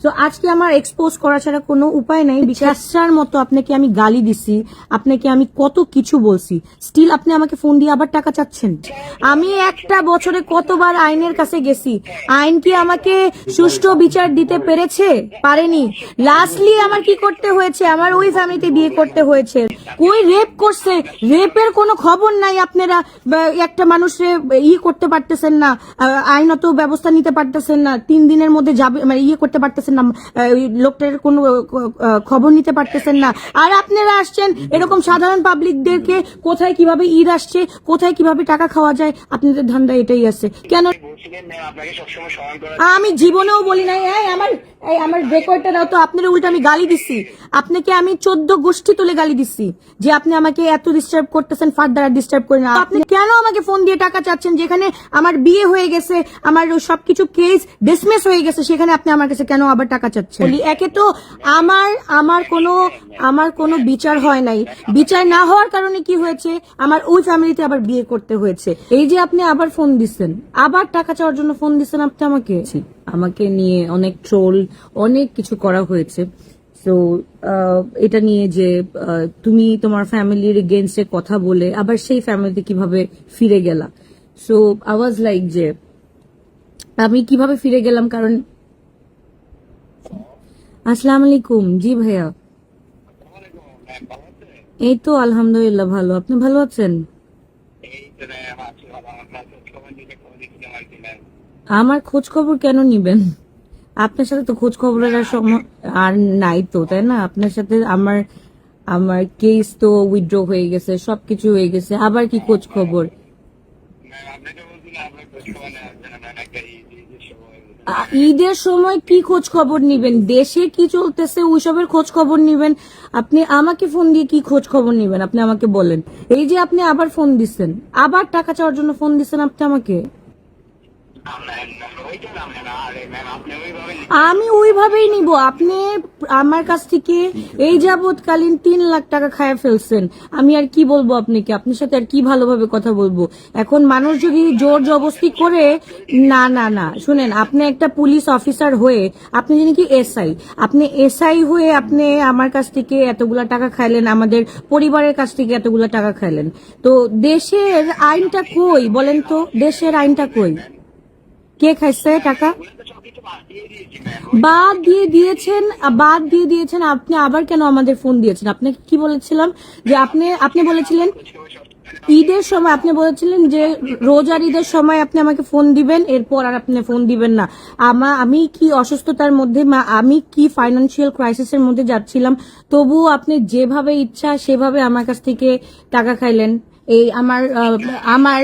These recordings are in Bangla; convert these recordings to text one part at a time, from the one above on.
তো আজকে আমার এক্সপোজ করা ছাড়া কোনো উপায় নাই। বিশ্বাসার মতো আপনাকে আমি গালি দিছি, আপনাকে আমি কত কিছু বলছি, স্টিল আপনি আমাকে ফোন দিয়ে আবার টাকা চাচ্ছেন। আমি একটা বছরে কতবার আইনের কাছে গেছি, আইন কি আমাকে সুষ্ঠু বিচার দিতে পেরেছে? পারেনি। লাস্টলি আমার কি করতে হয়েছে, আমার ওই ফ্যামিলিতে বিয়ে করতে হয়েছে। কই রেপ করছে, রেপের কোনো খবর নাই। আপনারা একটা মানুষের করতে পারতেছেন না, আইনত ব্যবস্থা নিতে পারতেছেন না, 3 দিনের মধ্যে যাবে মানে করতে পারতেছেন না, লোকটার কোনো খবর নিতে পারতেছেন না। আর আপনারা আসছেন এরকম সাধারণ পাবলিকদেরকে কোথায় কিভাবে ঈদ আসছে, কোথায় কিভাবে টাকা খাওয়া যায়, আপনাদের ধান্দা এটাই আছে। কেন আমি জীবনেও বলি নাই, আমার রেকর্ডটা দাও তো। আপনারা উল্টা আমি গালি দিছি, আপনাকে আমি 14 গোষ্ঠী তুলে গালি দিছি যে আপনি আমাকে এত ডিস্টার্ব করতেছেন, ফার্দার ডিস্টার্ব করেন না। আপনি কেন আমাকে ফোন দিয়ে টাকা চাচ্ছেন? যেখানে আমার বিয়ে হয়ে গেছে, আমার সবকিছু কেস ডিসমিস হয়ে গেছে, সেখানে আপনি আমার কাছে কেন আবার টাকা চাচ্ছেন? বলি একে তো আমার কোনো বিচার হয় নাই। বিচার না হওয়ার কারণে কি হয়েছে, আমার ওই ফ্যামিলিতে আবার বিয়ে করতে হয়েছে। এই যে আপনি আবার ফোন দিচ্ছেন, আবার টাকা চাওয়ার জন্য ফোন দিচ্ছেন আপনি আমাকে নিয়ে অনেক ট্রোল, অনেক কিছু করা হয়েছে। সো এটা নিয়ে যে তুমি তোমার ফ্যামিলির এগেইনস্টে কথা বলে আবার সেই ফ্যামিলিতে কিভাবে ফিরে গেলা। সো আই ওয়াজ লাইক যে আমি কিভাবে ফিরে গেলাম, কারণ আসসালামু আলাইকুম। জি ভাইয়া, এই তো আলহামদুলিল্লাহ ভালো। আপনি ভালো আছেন? আমার খোঁজ খবর কেন নিবেন? আপনার সাথে তো খোঁজ খবরের আর নাই তো, তাই না? আপনার সাথে আমার কেস তো উইথড্র হয়ে গেছে, সবকিছু হয়ে গেছে, আবার কি খোঁজ খবর? ঈদের সময় কি খোঁজ খবর নিবেন? দেশে কি চলতেছে ওইসবের খোঁজ খবর নিবেন? আপনি আমাকে ফোন দিয়ে কি খোঁজ খবর নিবেন? আপনি আমাকে বলেন। এই যে আপনি আবার ফোন দিচ্ছেন, আবার টাকা চাওয়ার জন্য ফোন দিচ্ছেন আপনি আমাকে। আমি ওইভাবেই নিব। আপনি আমার কাছ থেকে এই যাবৎকালীন 3 লাখ টাকা খায় ফেলছেন। আমি আর কি বলবো আপনাকে? আপনার সাথে আর কি ভালোভাবে কথা বলবো? এখন মানুষ যদি জোর জবরদস্তি করে, না না না শুনেন, আপনি একটা পুলিশ অফিসার হয়ে, আপনি জানি কি এসআই, আপনি এসআই হয়ে আপনি আমার কাছ থেকে এতগুলা টাকা খাইলেন, আমাদের পরিবারের কাছ থেকে এতগুলা টাকা খাইলেন। তো দেশের আইনটা কই বলেন তো? দেশের আইনটা কই? কে খাইছে টাকা? বাদ দিয়ে দিয়েছেন। আপনি আবার কেন আমাদের ফোন দিয়েছেন? আপনাকে কি বলেছিলাম যে আপনি বলেছিলেন ঈদের সময়, আপনি বলেছিলেন যে রোজার ঈদের সময় আপনি আমাকে ফোন দিবেন, এরপর আর আপনি ফোন দিবেন না। আমি কি অসুস্থতার মধ্যে, আমি কি ফাইন্যান্সিয়াল ক্রাইসিসের মধ্যে যাচ্ছিলাম, তবুও আপনি যেভাবে ইচ্ছা সেভাবে আমার কাছ থেকে টাকা খাইলেন। এই আমার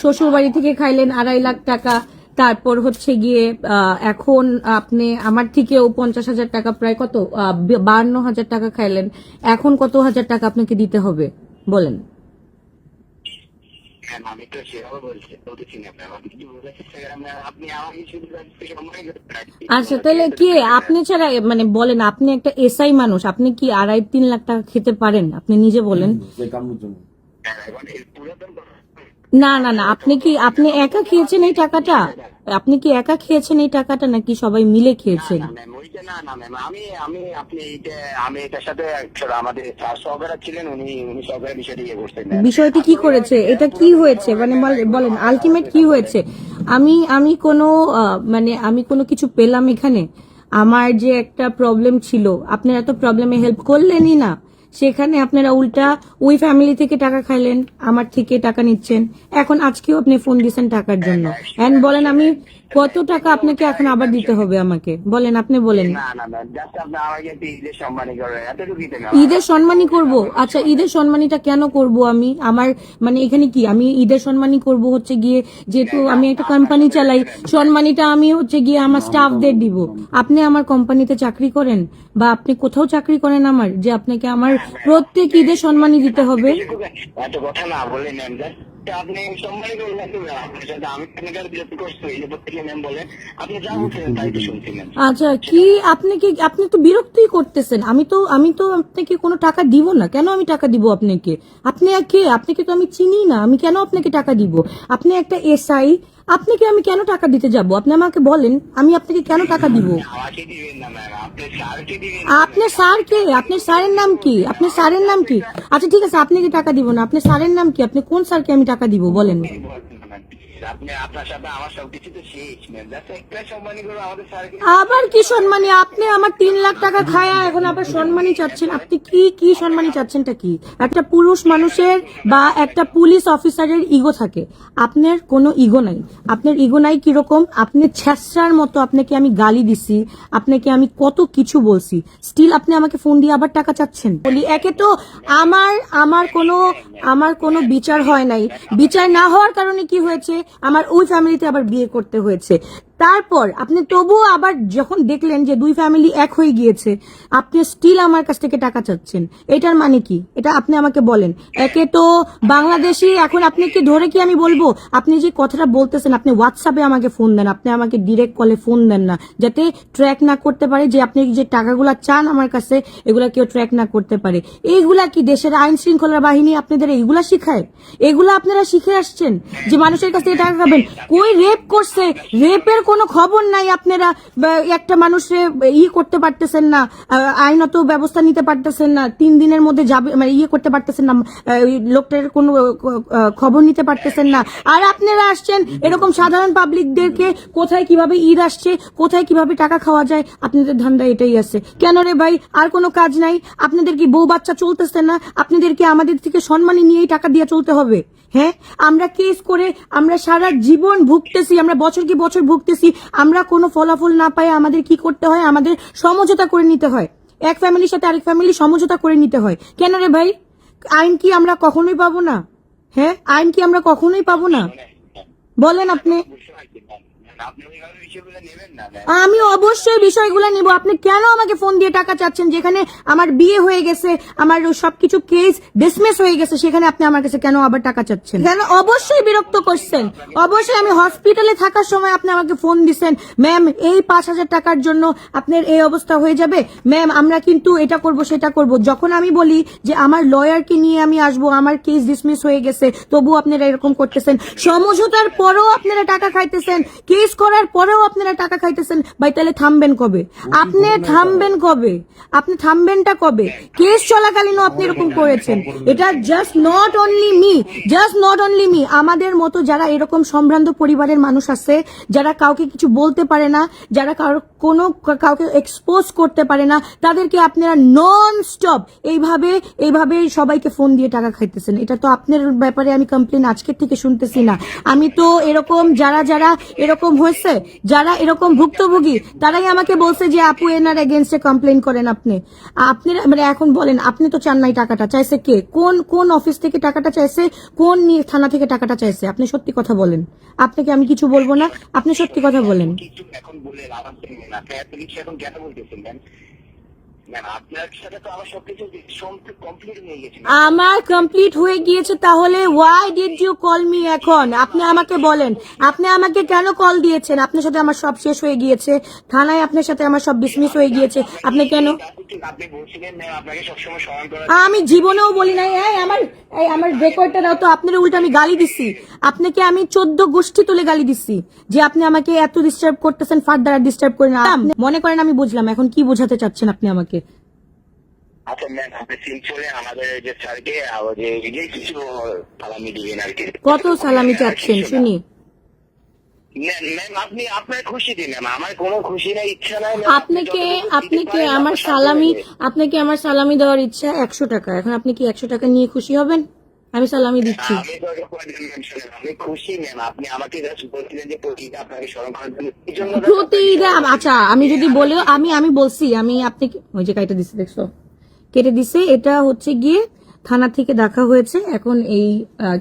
শ্বশুর বাড়ি থেকে খাইলেন 2.5 লাখ টাকা। তারপর হচ্ছে গিয়ে এখন আপনি আমার থেকেও 50,000 টাকা, প্রায় কত 52,000 টাকা খাইলেন। এখন কত হাজার টাকা আপনাকে দিতে হবে বলেন? আচ্ছা তাহলে কি আপনি ছাড়া মানে বলেন, আপনি একটা এসআই মানুষ, আপনি কি 2.5-3 লাখ টাকা খেতে পারেন? আপনি নিজে বলেন। না না না, আপনি একা খেয়েছেন এই টাকাটা? আপনি কি একা খেয়েছেন এই টাকাটা, নাকি সবাই মিলে খেয়েছেন? বিষয়টি কি করেছে, এটা কি হয়েছে মানে বলেন, আলটিমেট কি হয়েছে? আমি কোনো কিছু পেলাম এখানে? আমার যে একটা প্রবলেম ছিল, আপনারা তো প্রবলেমে হেল্প করলেনই না, সেখানে আপনারা উল্টা ওই ফ্যামিলি থেকে টাকা খাইলেন, আমার থেকে টাকা নিচ্ছেন। এখন আজকেও আপনি ফোন দিচ্ছেন টাকার জন্য। এন্ড বলেন আমি কত টাকা আপনাকে এখন আবার দিতে হবে আমাকে? বলেন, আপনি বলেন। ঈদের সম্মানই করব? আচ্ছা ঈদের সম্মানীটা কেন করব আমি? আমার মানে এখানে কি আমি ঈদের সম্মানই করব হচ্ছে গিয়ে, যেহেতু আমি একটা কোম্পানি চালাই, সম্মানীটা আমি হচ্ছে গিয়ে আমার স্টাফদের দিব। আপনি আমার কোম্পানিতে চাকরি করেন বা আপনি কোথাও চাকরি করেন আমার, যে আপনাকে আমার প্রত্যেক ঈদের সম্মানই দিতে হবে? এত কথা না বলে নেন, আপনি সম্মানই করবেন। আচ্ছা কি আপনি তো বিরক্তই করতেছেন। আমি তো আপনাকে কোনো টাকা দিব না। কেন আমি টাকা দিব আপনাকে? আপনাকে তো আমি চিনি না, আমি কেন আপনাকে টাকা দিব? আপনি একটা এসআই, আপনাকে আমি কেন টাকা দিতে যাব? আপনি আমাকে বলেন, আমি আপনাকে কেন টাকা দিব? আমাকে দিবেন না ম্যাম, আপনি স্যারকে দিবেন। আপনার স্যার কে? আপনার স্যারের নাম কি? আপনার স্যারের নাম কি? আচ্ছা ঠিক আছে, আপনি কি টাকা দিব না? আপনার স্যারের নাম কি? আপনি কোন স্যারকে আমি টাকা দিব বলেন? আপনি আপনার সাথে আমার সবকিছু তো শেষ ম্যাম, জাস্ট একটা সম্মানী করে আমাদের স্যারকে। আবার কি সম্মানী? আপনি আমার 3 লাখ টাকা খায়া এখন আবার সম্মানী চাচ্ছেন? আপনি কি সম্মানী চাচ্ছেনটা কি? একটা পুরুষ মানুষের বা একটা পুলিশ অফিসারের ইগো থাকে, আপনার কোনো ইগো নাই। আপনার ইগো নাই কিরকম? আপনি ছ্যাঁচড়ার মতো, আপনাকে আমি গালি দিছি, আপনাকে আমি কত কিছু বলছি, স্টিল আপনি আমাকে ফোন দিয়ে আবার টাকা চাচ্ছেন। বলি একে তো আমার কোনো বিচার হয় নাই। বিচার না হওয়ার কারণে কি হয়েছে, আমার ওই ফ্যামিলিতে আবার বিয়ে করতে হয়েছে। তারপর আপনি তবুও আবার যখন দেখলেন যে 2 ফ্যামিলি এক হয়ে গিয়েছে, আপনি স্টিল আমার কাছ থেকে টাকা চাচ্ছেন। এটার মানে কি? এটা আপনি আমাকে বলেন। একে তো বাংলাদেশি, এখন আপনি কি ধরে কি আমি বলবো? আপনি যে কথাটা বলতেছেন, আপনি হোয়াটসঅ্যাপে আমাকে ফোন দেন, আপনি আমাকে ডিরেক্ট কলে ফোন দেন না, যাতে ট্র্যাক না করতে পারে যে আপনি যে টাকাগুলা চান আমার কাছে, এগুলা কেউ ট্র্যাক না করতে পারে। এইগুলা কি দেশের আইন শৃঙ্খলা বাহিনী আপনাদের এইগুলা শিখায়? এগুলা আপনারা শিখে আসছেন যে মানুষের কাছ থেকে টাকা খাবেন? কই রেপ করছে? রেপের কোনো খবর নাই। আপনারা একটা মানুষে করতে পারতেছেন না, আইনত ব্যবস্থা নিতে পারতেছেন না, 3 দিনের মধ্যে যাবে মানে করতে পারতেছেন না, লোকটার কোনো খবর নিতে পারতেছেন না। আর আপনারা আসছেন এরকম সাধারণ পাবলিকদেরকে কোথায় কিভাবে ঈদ আসছে, কোথায় কিভাবে টাকা খাওয়া যায়, আপনাদের ধান্দা এটাই আছে। কেন রে ভাই, আর কোনো কাজ নাই? আপনাদের কি বউ বাচ্চা চলতেছে না? আপনাদের কি আমাদের থেকে সম্মানী নিয়েই টাকা দিয়ে চলতে হবে? হ্যাঁ, আমরা কেস করে আমরা সারা জীবন ভুগতেছি, আমরা বছর কি বছর ভুগতেছি, আমরা কোনো ফলাফল না পাই আমাদের কি করতে হয়? আমাদের সমঝোতা করে নিতে হয়, এক ফ্যামিলির সাথে আরেক ফ্যামিলি সমঝোতা করে নিতে হয়। কেন রে ভাই, আইন কি আমরা কখনোই পাবো না? হ্যাঁ, আইন কি আমরা কখনোই পাবো না? বলেন আপনি। আপনি ওইভাবে বিষয়গুলো নেবেন না ম্যাম। আমি অবশ্যই বিষয়গুলো নিব। আপনি কেন আমাকে ফোন দিয়ে টাকা চাচ্ছেন? যেখানে আমার বিয়ে হয়ে গেছে, আমার সবকিছু কেস ডিসমিস হয়ে গেছে, সেখানে আপনি আমার কাছে কেন আবার টাকা চাচ্ছেন? কেন? অবশ্যই বিরক্ত করছেন। অবশ্যই আমি হসপিটালে থাকার সময় আপনি আমাকে ফোন দিছেন, ম্যাম এই 5,000 টাকার জন্য আপনার এই অবস্থা হয়ে যাবে, ম্যাম আমরা কিন্তু এটা করব সেটা করব। যখন আমি বলি যে আমার লয়ারকে নিয়ে আমি আসবো, আমার কেস ডিসমিস হয়ে গেছে, তবু আপনারা এরকম করতেছেন। সমঝোতার পরেও আপনারা টাকা খাইতেছেন, কেস করার পরেও আপনারা টাকা খাইতেছেন। ভাই তাহলে থামবেন কবে? আপনি থামবেন কবে? আপনি থামবেনটা কবে? কেস চলাকালীনও আপনি এরকম করেছেন। এটা জাস্ট নট অনলি মি, আমাদের মতো যারা এরকম সম্ভ্রান্ত পরিবারের মানুষ আছে, যারা কাউকে কিছু বলতে পারে না, যারা কাউকে এক্সপোজ করতে পারে না, তাদেরকে আপনারা নন স্টপ এইভাবে সবাইকে ফোন দিয়ে টাকা খাইতেছেন। এটা তো আপনার ব্যাপারে আমি কমপ্লেন আজকের থেকে শুনতেছি না। আমি তো এরকম যারা এরকম হয়েছে, যারা এরকম ভুক্তভোগী, তারাই আমাকে বলছে যে আপু এনার এগেনস্টে কমপ্লেন করেন। আপনি মানে এখন বলেন, আপনি তো চান নাই টাকাটা, চাইছে কে? কোন অফিস থেকে টাকাটা চাইছে? কোন থানা থেকে টাকাটা চাইছে? আপনি সত্যি কথা বলেন। আপনাকে আমি কিছু বলবো না, আপনি সত্যি কথা বলেন। কিছু এখন বলে লাভ আছে না, আপনি এত কিছু এখন কেন বলতেছেন ম্যাম? ম্যাম আপনার সাথে তো আমার সবকিছু কমপ্লিট হয়ে গেছে। আমার কমপ্লিট হয়ে গিয়েছে, তাহলে why did you call me? এখন আপনি আমাকে বলেন, আপনি আমাকে কেন কল দিয়েছেন? আপনার সাথে আমার সব শেষ হয়ে গিয়েছে, থানায় আপনার সাথে আমার সব ডিসমিস হয়ে গিয়েছে, আপনি কেন? আপনি বলছিলেন ম্যাম আপনাকে সবসময় স্মরণ করা। আমি জীবনেও বলি নাই। আমার রেকর্ডটা দাও তো। আপনার উল্টো আমি গালি দিছি, আপনাকে আমি 14 গোষ্ঠী তুলে গালি দিছি যে আপনি আমাকে এত ডিস্টার্ব করতেছেন, ফার্দার ডিস্টার্ব করেন না। মনে করেন আমি বুঝলাম, এখন কি বোঝাতে চাচ্ছেন আপনি আমাকে? আচ্ছা ম্যাম, আপনি সিম্পলে আমাদের যে স্যারকে যে কিছু সালামি দিবেন আর কি। কত সালামি চাচ্ছেন শুনি? ম্যাম আপনি আপনার খুশি দিন ম্যাম, আমার কোনো খুশি নাই, ইচ্ছা নাই। আপনাকে আমার সালামি দেওয়ার ইচ্ছা 100 টাকা। এখন আপনি কি 100 টাকা নিয়ে খুশি হবেন? আমি সালামি দিচ্ছি। আমি খুশি ম্যাম, আপনি আমাকে জাস্ট বলছিলেন যে প্রতিটা আপনাকে স্মরণ করার জন্য, এই জন্য প্রতি ঈদে আচ্ছা আমি যদি বলেও আমি বলছি, আমি আপনি ওই যে কাইটা দিচ্ছে দেখছো, কেটে দিছে। এটা হচ্ছে গিয়ে থানা থেকে দেখা হয়েছে, এখন এই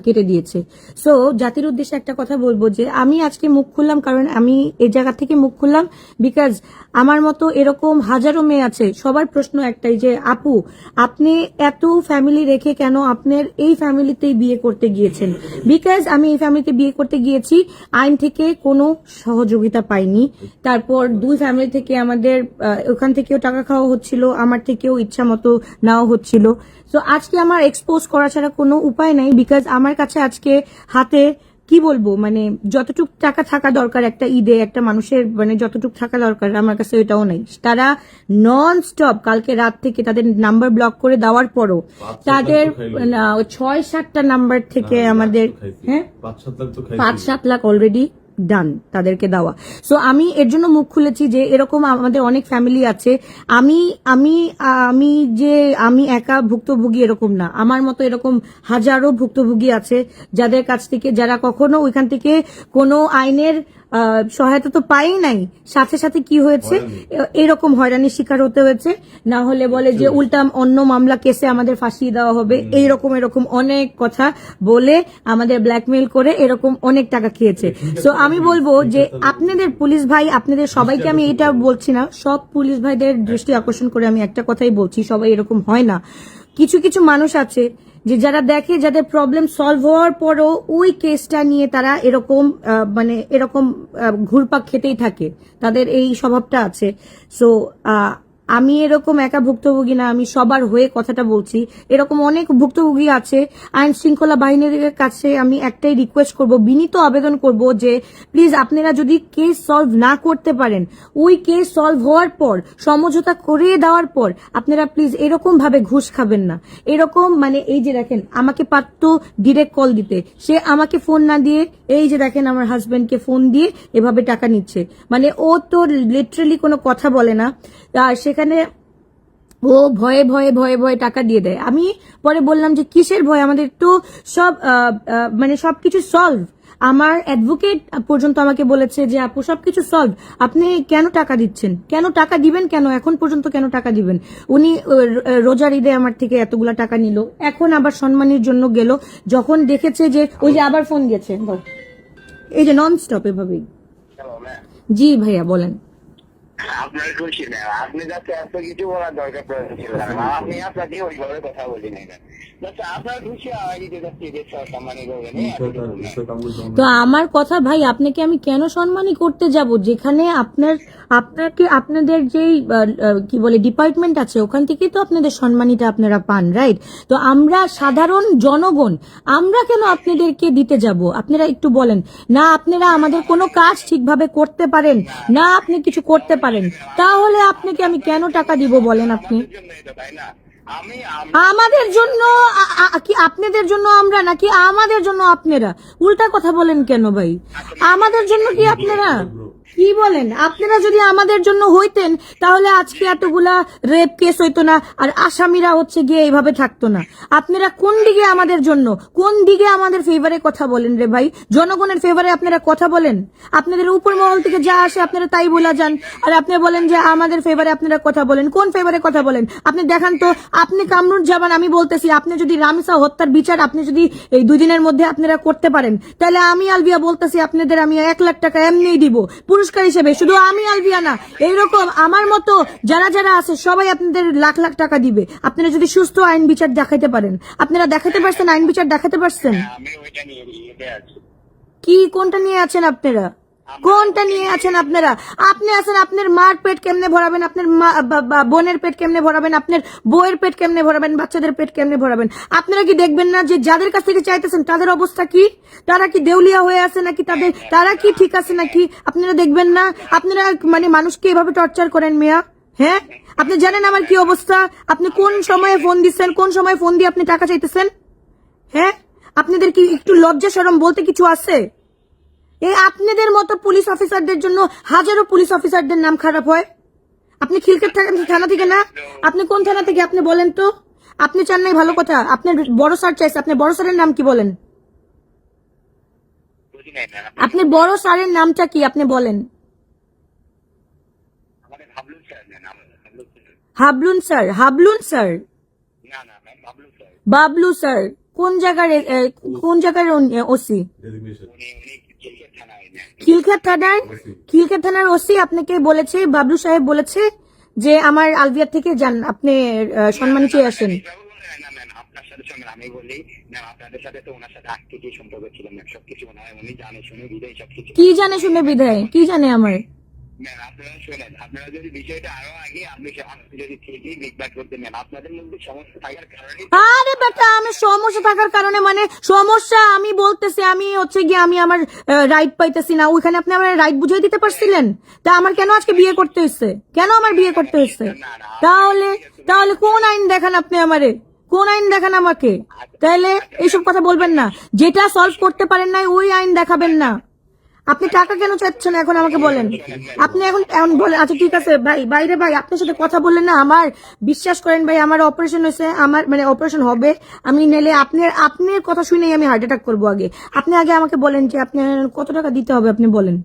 কেটে দিয়েছে। সো জাতির উদ্দেশ্যে একটা কথা বলবো যে আমি আজকে মুখ খুললাম, কারণ আমি এই জায়গা থেকে মুখ খুললাম বিকজ আমার মতো এরকম হাজারো মেয়ে আছে। সবার প্রশ্ন একটাই যে আপু আপনি এত ফ্যামিলি রেখে কেন আপনার এই ফ্যামিলিতেই বিয়ে করতে গিয়েছেন? বিকজ আমি এই ফ্যামিলিতে বিয়ে করতে গিয়েছি, আইন থেকে কোনো সহযোগিতা পাইনি। তারপর 2 ফ্যামিলি থেকে আমাদের ওখান থেকেও টাকা খাওয়া হচ্ছিল, আমার থেকেও ইচ্ছা মতো নেওয়া হচ্ছিল। তো আজকে আমার এক্সপোজ করা ছাড়া কোনো উপায় নাই, বিকজ আমার কাছে আজকে হাতে কি বলবো, মানে যতটুক টাকা থাকা দরকার একটা ঈদে একটা মানুষের, মানে যতটুক থাকা দরকার আমার কাছে এটাও নাই। তারা নন স্টপ কালকে রাত থেকে তাদের নাম্বার ব্লক করে দেওয়ার পরও তাদের 6-7টা নাম্বার থেকে আমাদের, হ্যাঁ 5-7 লাখ অলরেডি ডান তাদেরকে দেওয়া। সো আমি এর জন্য মুখ খুলেছি যে এরকম আমাদের অনেক ফ্যামিলি আছে। আমি আমি আমি যে আমি একা ভুক্তভোগী এরকম না, আমার মতো এরকম হাজারো ভুক্তভোগী আছে যাদের কাছ থেকে, যারা কখনো ওইখান থেকে কোনো আইনের সহায়তা তো পাই নাই, সাথে সাথে কি হয়েছে এরকম হয়রানির শিকার হতে হয়েছে। না হলে বলে যে উল্টা অন্য মামলা কেসে আমাদের ফাঁসিয়ে দেওয়া হবে, এরকম অনেক কথা বলে আমাদের ব্ল্যাকমেইল করে এরকম অনেক টাকা খেয়েছে। সো আমি বলবো যে আপনাদের পুলিশ ভাই, আপনাদের সবাইকে আমি এটা বলছি না, সব পুলিশ ভাইদের দৃষ্টি আকর্ষণ করে আমি একটা কথাই বলছি, সবাই এরকম হয় না। কিছু কিছু মানুষ আছে যে যারা দেখে যাদের প্রবলেম সলভ হওয়ার পরও ওই কেসটা নিয়ে তারা এরকম মানে এরকম ঘুরপাক খেতেই থাকে, তাদের এই স্বভাবটা আছে। সো আমি এরকম একা ভুক্তভোগী না, আমি সবার হয়ে কথাটা বলছি। এরকম অনেক ভুক্তভোগী আছে। আইন শৃঙ্খলা বাহিনীর কাছে আমি একটাই রিকোয়েস্ট করব, বিনীত আবেদন করব যে প্লিজ আপনারা যদি কেস সলভ না করতে পারেন, ওই কেস সলভ হওয়ার পর সমঝোতা করে দেওয়ার পর আপনারা প্লিজ এরকম ভাবে ঘুষ খাবেন না। এরকম মানে এই যে দেখেন আমাকে পারত ডিরেক্ট কল দিতে, সে আমাকে ফোন না দিয়ে এই যে দেখেন আমার হাজবেন্ডকে ফোন দিয়ে এভাবে টাকা নিচ্ছে। মানে ও তো লিটারালি কোনো কথা বলে না, আর সেখানে ও ভয়ে ভয়ে ভয়ে ভয়ে টাকা দিয়ে দেয়। আমি পরে বললাম যে কিসের ভয়, আমাদের তো সব মানে সবকিছু সলভ। আমার অ্যাডভোকেট পর্যন্ত আমাকে বলেছে যে আপু সবকিছু সলভ, আপনি কেন টাকা দিচ্ছেন, কেন টাকা দিবেন, কেন এখন পর্যন্ত কেন টাকা দিবেন। উনি রোজার ঈদে আমার থেকে এতগুলা টাকা নিল, এখন আবার সম্মানের জন্য গেল, যখন দেখেছে যে ওই যে আবার ফোন দিয়েছে, এই যে নন স্টপ এভাবেই। জি ভাইয়া বলেন। আপনার খুশি না, আপনি যাতে এত কিছু বলার দরকার ছিল না, আপনি আপনাকে ওইভাবে কথা বলি নাই। আপনার খুশি সম্মানী করবেন। তো আমার কথা ভাই, আপনাকে আমি কেন সম্মানী করতে যাব, যেখানে আপনাকে আপনাদের যেই কি বলে ডিপার্টমেন্ট আছে ওখান থেকে তো আপনাদের সম্মানীটা আপনারা পান, রাইট? তো আমরা সাধারণ জনগণ, আমরা কেন আপনাদেরকে দিতে যাব? আপনারা একটু বলেন না, আপনারা আমাদের কোনো কাজ ঠিকভাবে করতে পারেন না, আপনি কিছু করতে পারেন, তাহলে আপনাকে আমি কেন টাকা দিব বলেন আপনি? আমাদের জন্য কি আপনাদের জন্য আমরা, নাকি আমাদের জন্য আপনারা? উল্টা কথা বলেন কেন ভাই? আমাদের জন্য কি আপনারা? কি বলেন? আপনারা যদি আমাদের জন্য হইতেন তাহলে আজকে এতগুলা রেপ কেস হইতো না, আর আসামিরা হচ্ছে গিয়ে এইভাবে থাকতো না। আপনারা কোন দিকে আমাদের জন্য, কোন দিকে আমাদের ফেভারে কথা বলেন রে ভাই? জনগণের ফেভারে আপনারা কথা বলেন? আপনাদের উপর মহল থেকে যা আসে আপনারা তাই বলা যান, আর আপনি বলেন যে আমাদের ফেভারে আপনারা কথা বলেন। কোন ফেভারে কথা বলেন আপনি দেখান তো। আপনি কামরুজ্জামান, আমি বলতেছি, আপনি যদি রামিসা হত্যার বিচার আপনি যদি এই 2 দিনের মধ্যে আপনারা করতে পারেন, তাহলে আমি আলবিয়া বলতেছি আপনাদের আমি 1 লাখ টাকা এমনিই দিব পুরস্কার হিসেবে। শুধু আমি আলবিয়া না, এইরকম আমার মতো যারা যারা আছে সবাই আপনাদের লাখ লাখ টাকা দিবে, আপনারা যদি সুস্থ আইন বিচার দেখাইতে পারেন। আপনারা দেখাতে পারছেন? আইন বিচার দেখাতে পারছেন? কি কোনটা নিয়ে আছেন আপনারা? কোনটা নিয়ে আছেন আপনারা? আপনি আছেন আপনার মার পেট কেমনে ভরাবেন, আপনার বোনের পেট কেমনে ভরাবেন, আপনার বউয়ের পেট কেমনে ভরাবেন, বাচ্চাদের পেট কেমনে ভরাবেন? আপনারা কি দেখবেন না যে যাদের কাছ থেকে চাইতেছেন তাদের অবস্থা কি? তারা কি দেউলিয়া হয়ে আছে নাকি, তারা কি ঠিক আছে নাকি? আপনারা দেখবেন না? আপনারা মানে মানুষকে এভাবে টর্চার করেন মিয়া। হ্যাঁ, আপনি জানেন আমার কি অবস্থা? আপনি কোন সময়ে ফোন দিচ্ছেন, কোন সময় ফোন দিয়ে আপনি টাকা চাইতেছেন? হ্যাঁ, আপনাদের কি একটু লজ্জা শরম বলতে কিছু আছে? এই আপনাদের মতো পুলিশ অফিসারদের জন্য হাজারো পুলিশ অফিসারদের নাম খারাপ হয়। আপনি খিলক্ষেত থানা থেকে না? আপনি কোন থানা থেকে আপনি বলেন তো? আপনি চান নাই ভালো কথা, আপনার বড় স্যার চাইছে। আপনার বড় স্যারের নাম কি বলেন? আপনি বড় স্যারের নামটা কি আপনি বলেন? হাবলুন স্যার? হাবলুন স্যার? বাবলু স্যার? কোন জায়গার ওসি? খিলক্ষেত থানার ওসি আপনাকে বলেছে, বাবলু সাহেব বলেছে যে আমার আলবিয়া থেকে যান, আপনি সম্মানী চেয়ে আসেন। আমি বলি না, আপনাদের সাথে তো ওনার সাথে আজকে কি সম্পর্ক ছিল না, সবকিছু মনে হয় উনি জানে শুনে বিদায় সবকিছু। কি জানে শুনে বিদায়? কি জানে আমার? ম্যাম আপনারা শোনেন, আপনারা যদি বিষয়টা আরো আগে আপনি যদি ঠিকই বিকবাদ করতে নেন, আপনাদের মধ্যে সমস্যা থাকার কারণে আরে বেটা, আমি সমস্যা থাকার কারণে মানে সমস্যা আমি বলতেছি, আমি হচ্ছে গিয়ে আমি আমার রাইট পাইতেছি না, ওইখানে আপনি আমার রাইট বুঝিয়ে দিতে পারছিলেন? তা আমার কেন আজকে বিয়ে করতে হয়েছে? কেন আমার বিয়ে করতে হয়েছে? তাহলে তাহলে কোন আইন দেখান আপনি আমারে? কোন আইন দেখান আমাকে? তাহলে এইসব কথা বলবেন না, যেটা সলভ করতে পারেন নাই ওই আইন দেখাবেন না। আপনি টাকা কেন চাচ্ছেন এখন আমাকে বলেন? আপনি এখন এমন বলেন, আচ্ছা ঠিক আছে ভাই, বাইরে ভাই আপনার সাথে কথা বললেন না, আমার বিশ্বাস করেন ভাই, আমার অপারেশন হয়েছে, আমার মানে অপারেশন হবে, আমি নেলে আপনার কথা শুনেই আমি হার্ট অ্যাটাক করবো। আগে আপনি আগে আমাকে বলেন যে আপনি কত টাকা দিতে হবে, আপনি বলেন।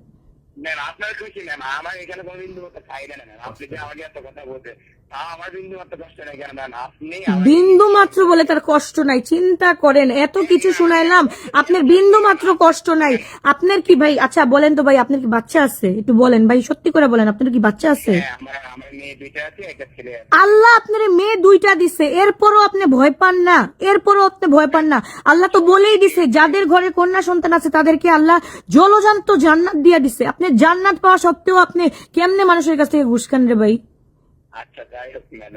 ম্যাম আপনার খুশি ম্যাম, আমার এখানে কোনো বিন্দু মাত্র চাহিদা নেই ম্যাম। আপনি যে আমাকে এত কথা বলতে, তা আমার বিন্দু মাত্র কষ্ট নেই কেন ম্যাম? আপনি বিন্দু মাত্র বলে তার কষ্ট নাই? চিন্তা করেন, এত কিছু শুনাইলাম, আপনার বিন্দু মাত্র কষ্ট নাই? আপনার কি ভাই, আচ্ছা বলেন তো ভাই, আপনার কি বাচ্চা আছে? একটু বলেন ভাই, সত্যি করে বলেন, আপনার কি বাচ্চা আছে? আমার মেয়ে দুইটা আছে, একটা ছেলে আছে। আল্লাহ আপনার মেয়ে দুইটা দিছে, এরপরও আপনি ভয় পান না? এরপরও আপনি ভয় পান না? আল্লাহ তো বলেই দিছে, যাদের ঘরে কন্যা সন্তান আছে তাদেরকে আল্লাহ জলজান্ত জান্নাত দিয়া দিছে। আপনি জান্নাত পাওয়া সত্ত্বেও আপনি কেমনে মানুষের কাছ থেকে ঘুষ খান রে ভাই? আচ্ছা যাই হোক ম্যাম,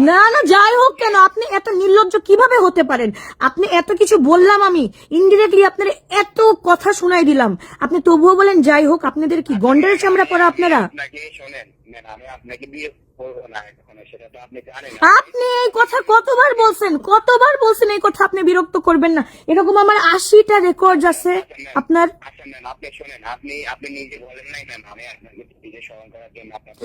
না না, যাই হোক কেন? আপনি এত নির্লজ্জ কিভাবে হতে পারেন? আপনি এত কিছু বললাম, আমি ইনডিরেক্টলি আপনার এত কথা শোনাই দিলাম, আপনি তবুও বলেন যাই হোক। আপনাদের কি গন্ডার চামড়া পরা আপনারা? আপনাকে শোনেন ম্যাম, আমি আপনাকে বিয়ে করবো না এখন, সেটা তো আপনি জানেন। আপনি এই কথা কতবার বলছেন, কতবার বলছেন এই কথা? আপনি বিরক্ত করবেন না, এরকম আমার 80টা রেকর্ড আছে আপনার। আচ্ছা ম্যাম আপনি শোনেন, আপনি নিজে বলেন নাই ম্যাম আমি আপনাকে নিজে স্মরণ করার জন্য আপনাকে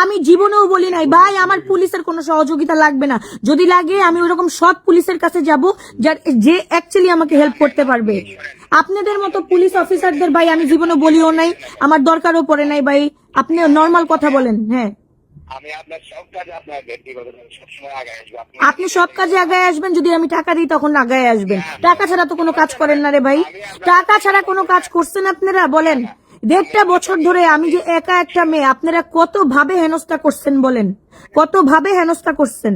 আমি জীবনেও বলি নাই ভাই আমার পুলিশের কোনো সহযোগিতা লাগবে না। যদি লাগে আমি ওইরকম সৎ পুলিশের কাছে যাব, যে অ্যাকচুয়ালি আমাকে হেল্প করতে পারবে। আপনাদের মতো পুলিশ অফিসারদের ভাই আমি জীবনে বলিও নাই, আমার দরকারও পড়ে নাই ভাই। আপনি নর্মাল কথা বলেন। হ্যাঁ, আমি আপনার সব কাজে আপনার ব্যক্তিগত সবসময় আগে আসবো। আপনি সব কাজে আগায় আসবেন, যদি আমি টাকা দিই তখন আগায় আসবেন। টাকা ছাড়া তো কোনো কাজ করেন না রে ভাই, টাকা ছাড়া কোনো কাজ করছেন আপনারা? বলেন, 1.5 বছর ধরে আমি যে একা একটা মেয়ে, আপনারা কত ভাবে হেনস্থা করছেন বলেন, কত ভাবে হেনস্থা করছেন?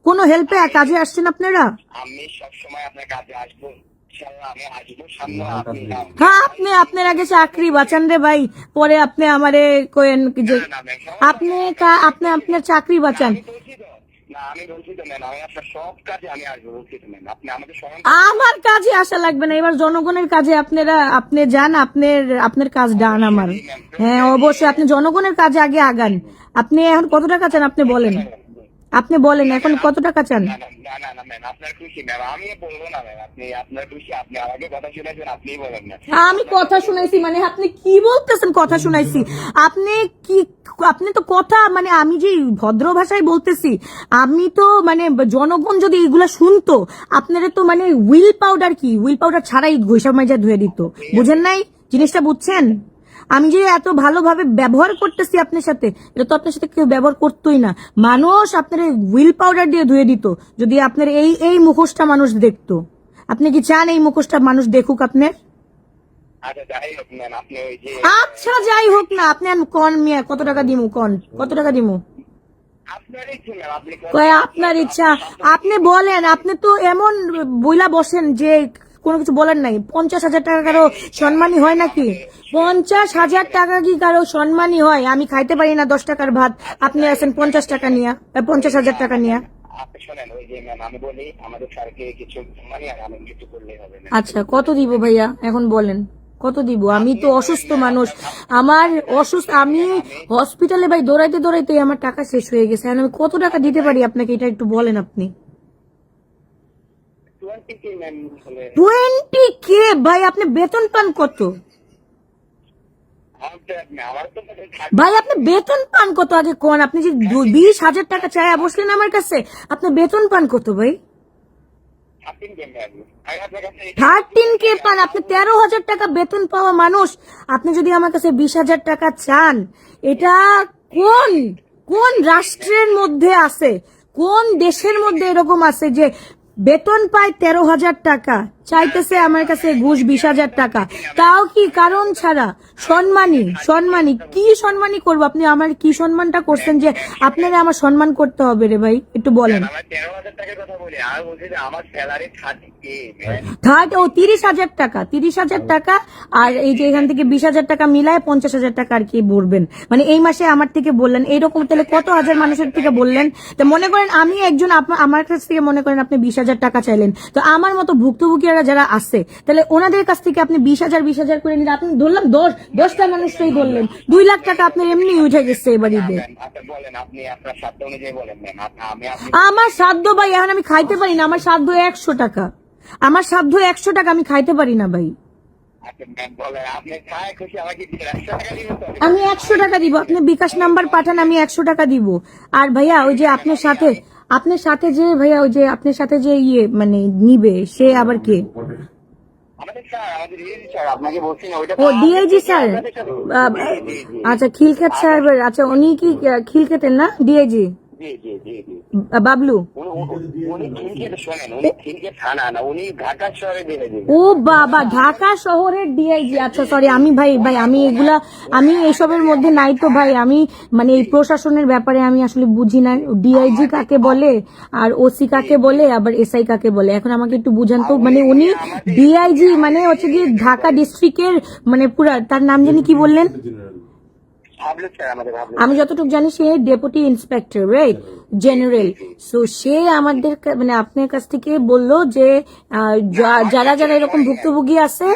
কোনো হেল্পে কাজে আসছেন আপনারা? আমি সবসময় আপনার কাজে আসবো, ইনশাআল্লাহ আমি আসবো সামনে। আপনি হ্যাঁ, আপনার আগে চাকরি বাঁচান রে ভাই, পরে আপনি আমারে কোয়েন যে আপনার চাকরি বাঁচান। আমি বলছি তো ম্যাম, আমি আপনার সব কাজে আমি আসবো, বলছি তো ম্যাম, আপনি আমাকে স্মরণ আমার কাজে আসা লাগবে না, এবার জনগণের কাজে আপনি যান, আপনার কাজ ডান আমার। হ্যাঁ অবশ্যই, আপনি জনগণের কাজে আগে আগান। আপনি এখন কত টাকা চান আপনি বলেন, আপনি বলেন এখন কত টাকা চান? না ম্যাম আপনার খুশি ম্যাম, আমি বলবো না ম্যাম, আপনি আপনার খুশি, আপনি আমাকে কথা শুনেছেন, আপনিই বলেন না। আমি কথা শুনাইছি মানে? আপনি কি বলতেছেন কথা শুনাইছি? আপনি তো কথা মানে, আমি যে ভদ্র ভাষায় বলতেছি, আমি তো মানে জনগণ যদি এগুলা শুনতো, আপনারা তো মানে হুইল পাউডার ছাড়াই ঘষা মাজা ধুয়ে দিত। বুঝেন নাই জিনিসটা? বুঝছেন? আমি যে এত ভালোভাবে ব্যবহার করতেছি আপনার সাথে, এটা তো আপনার সাথে কেউ ব্যবহার করতোই না। মানুষ আপনার হুইল পাউডার দিয়ে ধুয়ে দিত যদি আপনার এই মুখোশটা মানুষ দেখতো। আপনি কি চান এই মুখোশটা মানুষ দেখুক আপনার? আচ্ছা যাই হোক ম্যাম, আপনি ওই যে আচ্ছা যাই হোক না, আপনি কন মিয়া, কত টাকা দিমু? কত টাকা দিমু? আপনার ইচ্ছে ম্যাম, আপনি আপনার ইচ্ছা, আপনি বলেন। আপনি তো এমন বইলা বসেন যে কোনো কিছু বলেন নাই। 50,000 টাকা কারো সম্মানী হয় নাকি? 50,000 টাকা কি কারো সম্মানী হয়? আমি খাইতে পারি না 10 টাকার ভাত, আপনি আছেন 50 টাকা নিয়া, 50,000 টাকা নিয়া। আপনি শোনেন, ওই যে ম্যাম আমি বলি আমাদের স্যারকে কিছু মানে আর আমি কিছু করলেই হবে না। আচ্ছা কত দিব ভাইয়া এখন বলেন, কত দিব? আমি তো অসুস্থ মানুষ, আমি হসপিটালে ভাই দৌড়াইতে দৌড়াইতে আমার টাকা শেষ হয়ে গেছে। এখন আমি কত টাকা দিতে পারি আপনাকে, এটা একটু বলেন আপনি। 20K ম্যাম হলে 20K ভাই, আপনি বেতন পান কত? আমার তো ভাই আপনি বেতন পান কত আগে কোন? আপনি যে 20,000 টাকা চাই বসলেন আমার কাছে, আপনি বেতন পান কত ভাই? 13K পান? আপনি 13,000 টাকা বেতন পাওয়া মানুষ, আপনি যদি আমার কাছে 20,000 টাকা চান, এটা কোন রাষ্ট্রের মধ্যে আছে, কোন দেশের মধ্যে এরকম আছে যে বেতন পায় 13,000 টাকা, চাইতেছে আমার কাছে ঘুষ 20,000 টাকা, তাও কি কারণ ছাড়া। সম্মানী কি সম্মানী করবো? আপনি আমার কি সম্মানটা করছেন যে আপনারা আমার সম্মান করতে হবে রে ভাই, একটু বলেন। আমার 13,000 টাকার কথা বলি, আর বলছি যে আমার স্যালারি 30K থার্ড ও 30,000 টাকা, 30,000 টাকা, আর এই যে এখান থেকে 20,000 টাকা মিলায় 50,000 টাকা আর কি বলবেন, মানে এই মাসে আমার থেকে বললেন এইরকম, তাহলে কত হাজার মানুষের থেকে বললেন। তো মনে করেন আমি একজন, আমার কাছ থেকে মনে করেন আপনি 20,000 টাকা চাইলেন, তো আমার মতো ভুক্তভোগীরা যারা আছে তাহলে ওনাদের কাছ থেকে আপনি 20,000 করে নিলে, আপনি ধরলাম 10টা মানুষটাই ধরলেন, 2 লাখ টাকা আপনার এমনি উঠে গেছে এবার ঈদে। আচ্ছা বলেন, আপনি আপনার সাধ্য অনুযায়ী বলেন ম্যাম। আমি আমার সাধ্য ভাই এখন আমি খাইতে পারি না, আমার সাধ্য 100 টাকা, আমার সাধ্য 100 টাকা, আমি খাইতে পারি না ভাই। আচ্ছা ম্যাম বলেন, আপনি খায় খুশি আমাকে 100 টাকা দিবেন তো? আমি 100 টাকা দিব, আপনি বিকাশ নাম্বার পাঠান, আমি 100 টাকা দিব। আর ভাইয়া ওই যে আপনার সাথে যে ভাইয়া ওই যে আপনার সাথে যে মানে নিবে, সে আবার কে? আমাদের স্যার আপনাকে বলছি না, ওইটা ও ডিআইজি স্যার, আচ্ছা খিলক্ষেত স্যার, আচ্ছা উনি কি খিলক্ষেতের না ডিআইজি? জি জি জি জি বাবলু। উনি খিলক্ষেত শোনেন, উনি খিলক্ষেত থানা না, উনি ঢাকা শহরে দিয়ে দেবেন। ও বাবা, ঢাকা শহরের ডিআইজি, আচ্ছা সরি, আমি ভাই আমি এগুলা আমি এসবের মধ্যে নাই তো ভাই, আমি মানে এই প্রশাসনের ব্যাপারে আমি আসলে বুঝি না, ডিআইজি কাকে বলে আর ওসি কাকে বলে আবার এসআই কাকে বলে, এখন আমাকে একটু বুঝান তো। মানে উনি ডিআইজি মানে হচ্ছে কি ঢাকা ডিস্ট্রিক্টের, মানে পুরা তার নাম জানি কি বললেন? ভাবলো স্যার আমাদের ভাবলো। আমি যতটুকু জানি সে deputy inspector, right, general. So সে আমাদের মানে আপনার কাছ থেকে বললো যে যারা যারা এরকম ভুক্তভোগী আছে,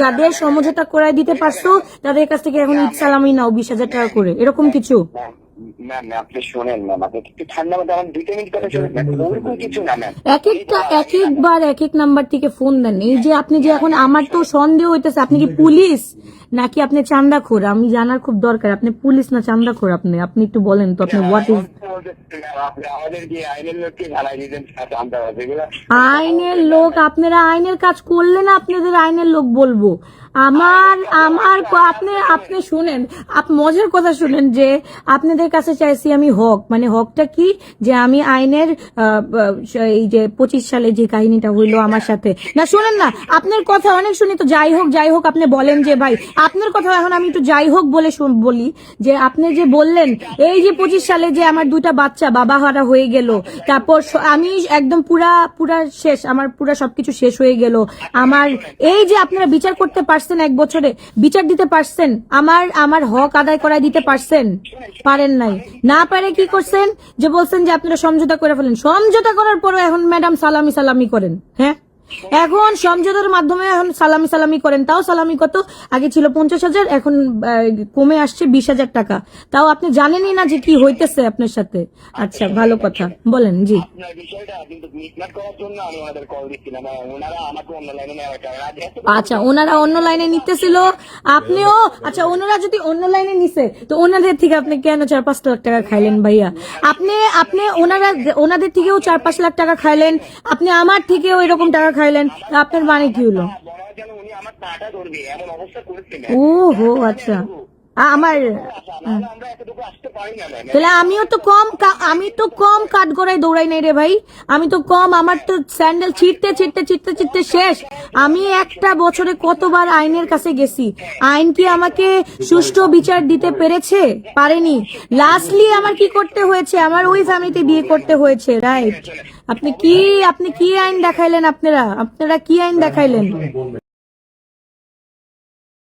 যাদের সমঝোতা করাই দিতে পারছো তাদের কাছ থেকে এখন ঈদ সালামি নাও 20,000 টাকা করে, এরকম কিছু। ম্যাম আপনি শোনেন ম্যাম, আপনি একটু ঠান্ডা মধ্যে আমার 2 মিনিট কথা শুনুন ম্যাম, ওরকম কিছু না ম্যাম। একবার এক এক নাম্বার থেকে ফোন দেন। এই যে আপনি যে এখন আমার তো সন্দেহ হইতেছে, আপনি কি পুলিশ নাকি আপনি চাঁদাখোর? আমি জানার খুব দরকার, আপনি পুলিশ না চাঁদাখোর? আপনি একটু বলেন তো, আপনি হোয়াট ইজ আমাদের কি আইনের লোককে ঢালাই দিতেন জানতে হবে এগুলো? আইনের লোক? আপনারা আইনের কাজ করলে না আপনাদের আইনের লোক বলবো? আপনি শুনেন, মজার কথা শুনেন যে আপনাদের কাছে চাইছি আমি হক, মানে হকটা কি যে আমি আইনের এই যে 25 সালে যে কাহিনীটা হইলো আমার সাথে, না শুনেন না, আপনার কথা অনেক শুনি তো, যাই হোক আপনি বলেন যে ভাই আপনার কথা এখন আমি একটু যাই হোক বলে বলি যে আপনি যে বললেন এই যে 25 সালে যে আমার 2টা বাচ্চা বাবা হারা হয়ে গেল, তারপর আমি একদম পুরা শেষ, আমার পুরা সবকিছু শেষ হয়ে গেল, আমার এই যে আপনারা বিচার করতে পারছেন, 1 বছরে বিচার দিতে পারছেন, আমার হক আদায় করাই দিতে পারছেন? পারেন নাই। না পারে কি করছেন যে বলছেন যে আপনারা সমঝোতা করে ফেলেন, সমঝোতা করার পরও এখন ম্যাডাম সালামি করেন। হ্যাঁ, এখন সমঝোতার মাধ্যমে এখন সালামি করেন, তাও সালামি কত? আগে ছিল 50,000, এখন কমে আসছে 20,000 টাকা, তাও আপনি জানেনই না যে কি হইতেছে আপনার সাথে। আচ্ছা ভালো কথা বলেন। জি আপনার বিষয়টা কিন্তু মিটমাট করার জন্য আমি ওনাদের কল দিচ্ছিলাম, ওনারা আমাকে অন্য লাইনে নেওয়ার আচ্ছা, ওনারা অন্য লাইনে নিতেছিল, আপনিও আচ্ছা ওনারা যদি অন্য লাইনে নিছে তো ওনাদের থেকে আপনি কেন 4-5 লাখ টাকা খাইলেন ভাইয়া? আপনি ওনাদের থেকেও 4-5 লাখ টাকা খাইলেন, আপনি আমার থেকেও এরকম টাকা খাইলেন, আপনার মানে কি হলো? উনি আমার টাকা ধরবে এমন অবস্থা করেছেন। ও হো আচ্ছা, আমার আমরা এতটুকু আসতে পারি না ম্যাম। তাহলে আমি তো কম কাঠ গড়াই দৌড়াই নাই রে ভাই, আমি তো কম, আমার তো স্যান্ডেল ছিটতে শেষ। আমি একটা বছরে কতবার আইনের কাছে গেছি, আইন কি আমাকে সুষ্ঠু বিচার দিতে পেরেছে? পারেনি। লাস্টলি আমার কি করতে হয়েছে, আমার ওই ফ্যামিলিতে বিয়ে করতে হয়েছে, রাইট? আপনি কি আইন দেখাইলেন? আপনারা কি আইন দেখাইলেন?